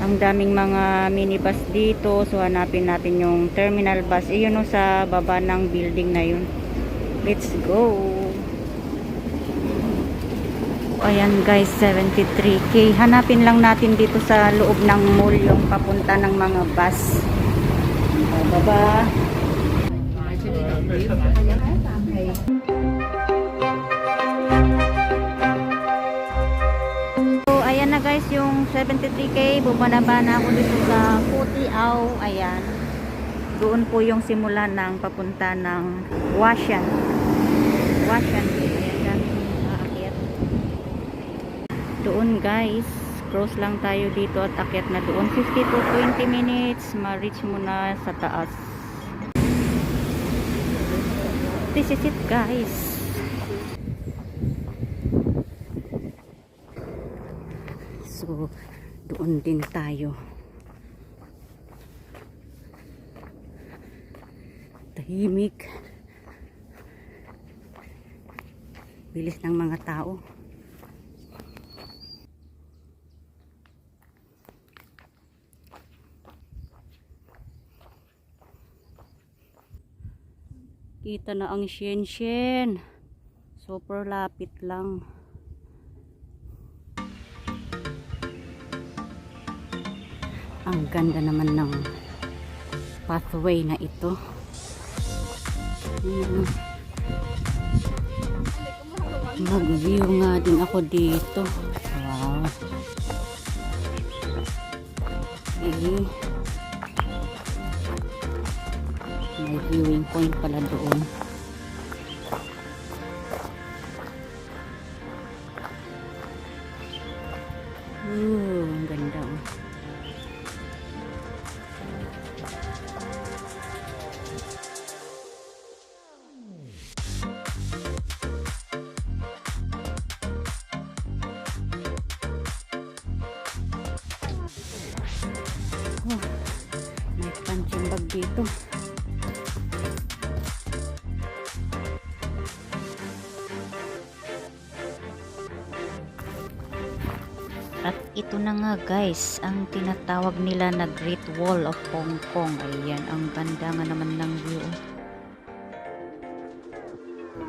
Ang daming mga minibus dito. So hanapin natin yung terminal bus. Iyon o sa baba ng building na yun. Let's go. Ayan guys, 73k. Hanapin lang natin dito sa loob ng mall yung papunta ng mga bus. Baba. So ayan na guys yung 73k. Bumaba na ako dito sa Putiao. Ayan. Doon po yung simula ng papunta ng Washan. Washan. Ayan. Aakyat. Doon guys. Cross lang tayo dito at akyat na doon. 50 to 20 minutes. Ma-reach mo na sa taas. This is it guys. So, doon din tayo. Tahimik. Bilis ng mga tao. Kita na ang Shenzhen. Super lapit lang. Ang ganda naman ng pathway na ito. Mag-view nga din ako dito. Wow. Okay. May viewing point pala doon. Ang ganda oh. May punching bag dito. At ito na nga guys, ang tinatawag nila na Great Wall of Hong Kong. Ayan, ang ganda nga naman ng view.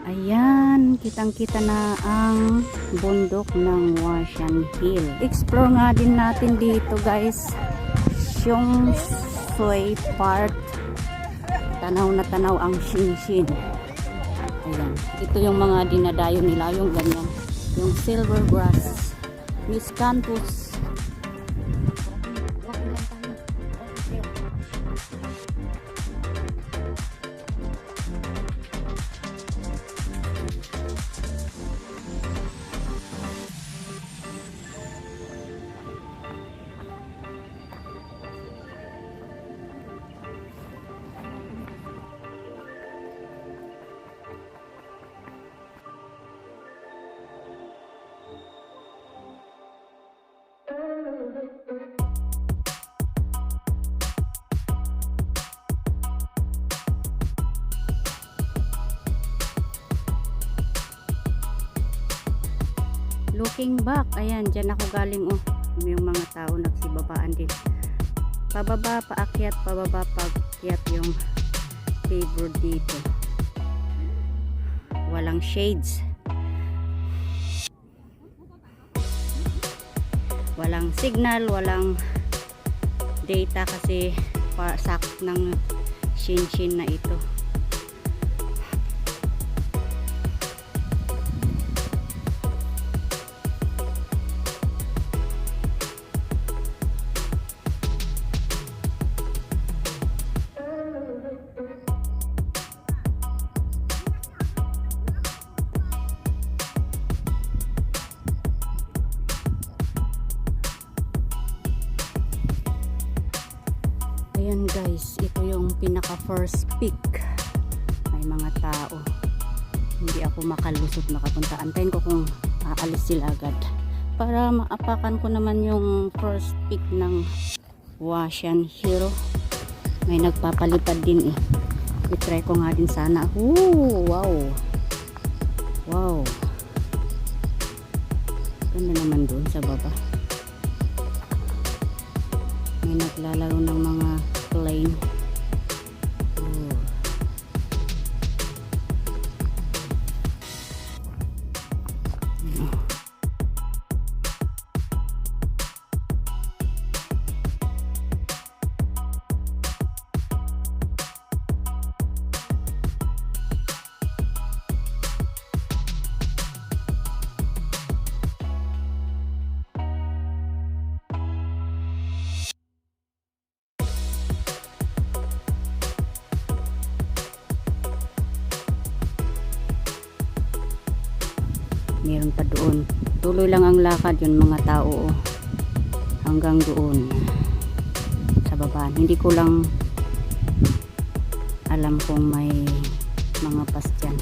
Ayan, kitang-kita na ang bundok ng Washan Hill. Explore nga din natin dito guys, yung Shui Part. Tanaw na tanaw ang Shinshin. Ayan, ito yung mga dinadayo nila, yung ganyan. Yung silver grass. Miss Campus. Looking back, ayan, dyan ako galing oh. Yung mga tao nagsibabaan din. Pababa, paakyat, pababa, paakyat yung pavement dito. Walang shades. Walang signal, walang data kasi sakop ng Shinshin na ito. Ayan guys, ito yung pinaka first peak. May mga tao. Hindi ako makalusot makapunta. Antayin ko kung aalis sila agad. Para maapakan ko naman yung first peak ng Washan Hill. May nagpapalipad din eh. I-try ko nga din sana. Ooh, wow. Wow. Ganda naman doon sa baba. May naglalaro ng mga plane. Meron pa doon. Tuloy lang ang lakad yung mga tao hanggang doon sa baba. Hindi ko lang alam kung may mga pass dyan.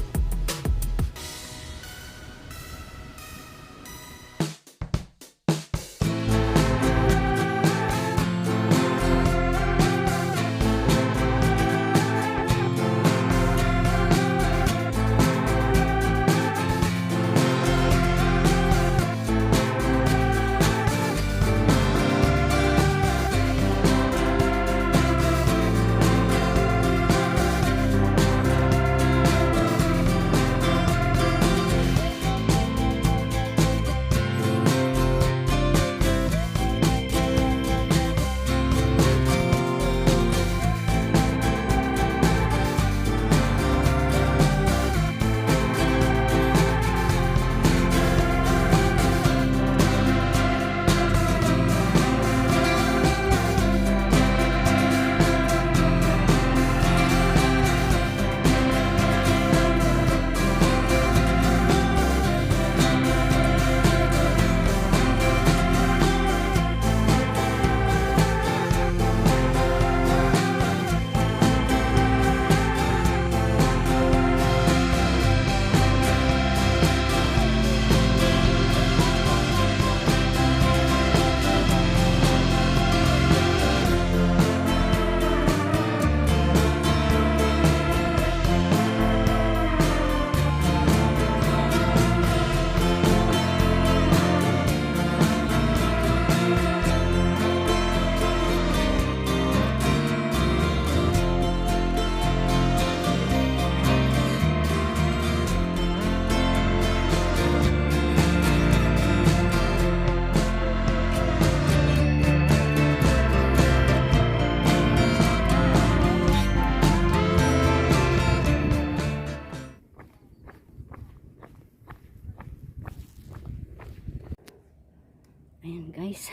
Ayan guys,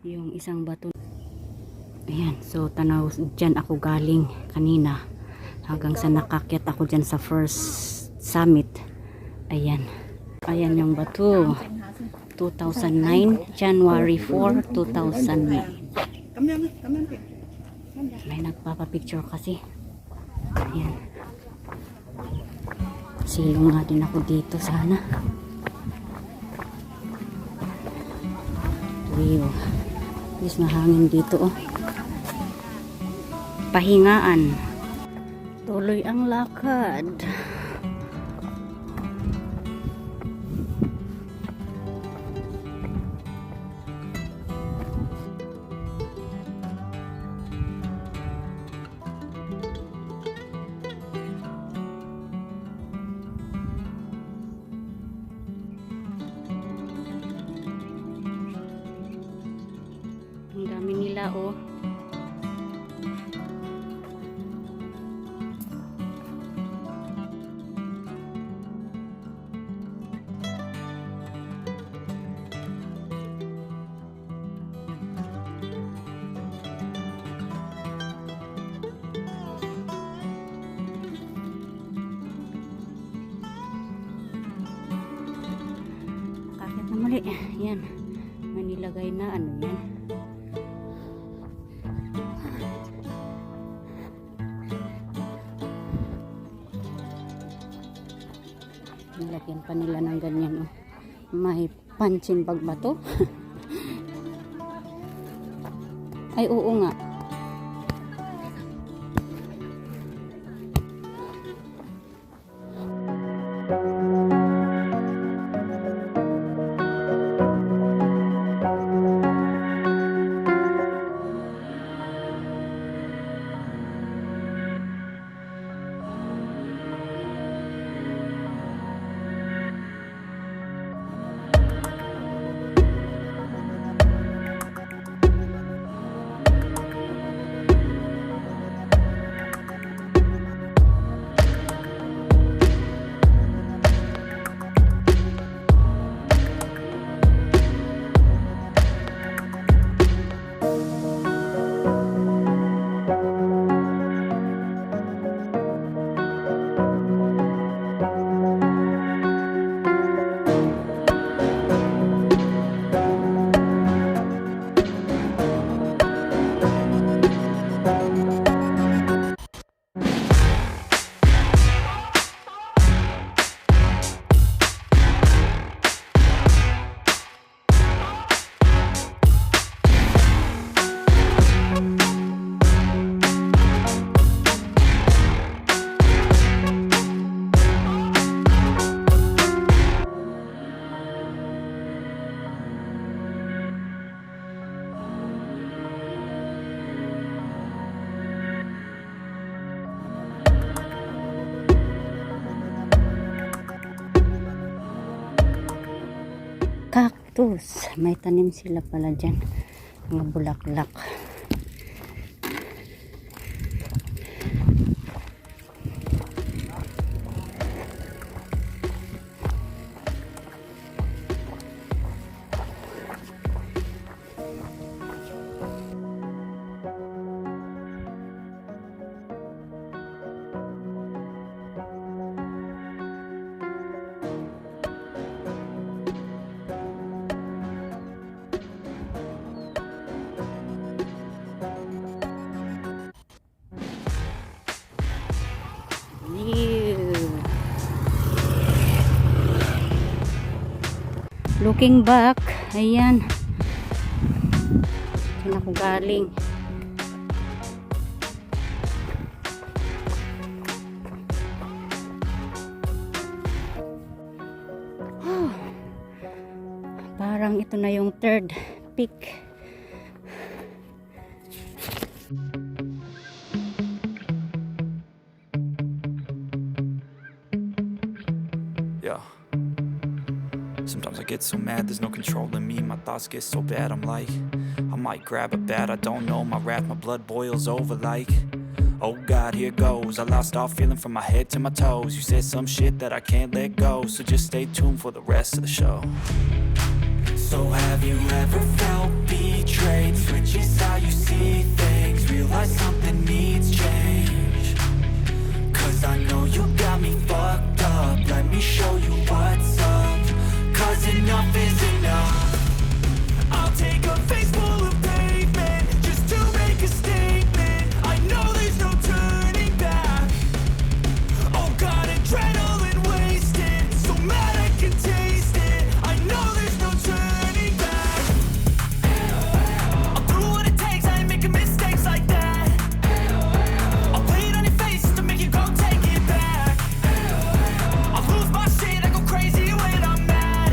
yung isang bato. Ayan, so tanaw dyan ako galing kanina hanggang sa nakakyat ako dyan sa first summit. Ayan, ayan yung bato. 2009, January 4, 2009. May nagpapapicture kasi. Ayan, silong nga din ako dito sana. Wow, is mahangin dito oh. Pahingaan. Tuloy ang lakad. Ang dami nila oh. Kakit na mali. Yan. May nilagay na ano yan. Nilagyan pa nila ng ganyan oh. May punching bag ba to? Ay oo nga. cactus. May tanim sila pala dyan. Mga bulaklak. Looking back, ayan. Saan ako galing? Parang ito na yung third peak. Yeah. Sometimes I get so mad, there's no controlling me. My thoughts get so bad, I'm like, I might grab a bat, I don't know. My wrath, my blood boils over like, oh God, here goes. I lost all feeling from my head to my toes. You said some shit that I can't let go, so just stay tuned for the rest of the show. So have you ever felt betrayed? Switches how you see things, realize something needs change. Cause I know you got me fucked up, let me show you what's up. Cause enough is enough. I'll take a face full of pavement just to make a statement. I know there's no turning back. Oh God, adrenaline wasted, so mad I can taste it. I know there's no turning back. I'll do what it takes, I ain't making mistakes like that. I'll play it on your face just to make you go take it back. I'll lose my shit, I go crazy when I'm mad.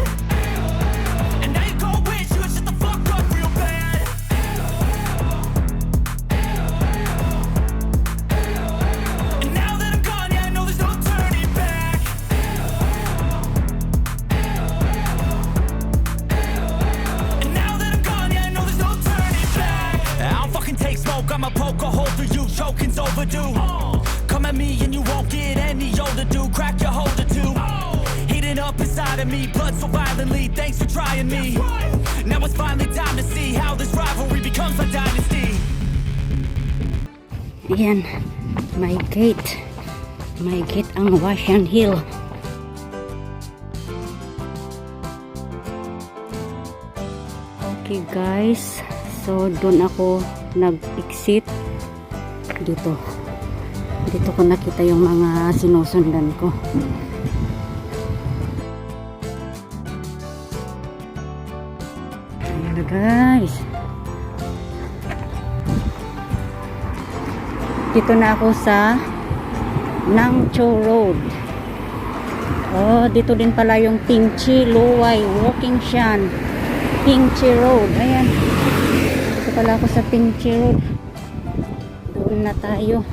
I'ma poke a hole through you, choking's overdue. Come at me and you won't get any older, dude. Crack your holder too. Heating up inside of me, blood so violently. Thanks for trying me. Now it's finally time to see how this rivalry becomes a dynasty. Ayan, my gate. My gate ang Washan Hill. Okay guys, so doon ako nag-exit dito ko nakita yung mga sinusundan ko. Ayan na guys, dito na ako sa Nangcho Road. Oh, dito din pala yung Pingchi Luwai Walking Shan Pingchi Road. Ayan, dito pala ako sa Pingchi Road. Doon na tayo.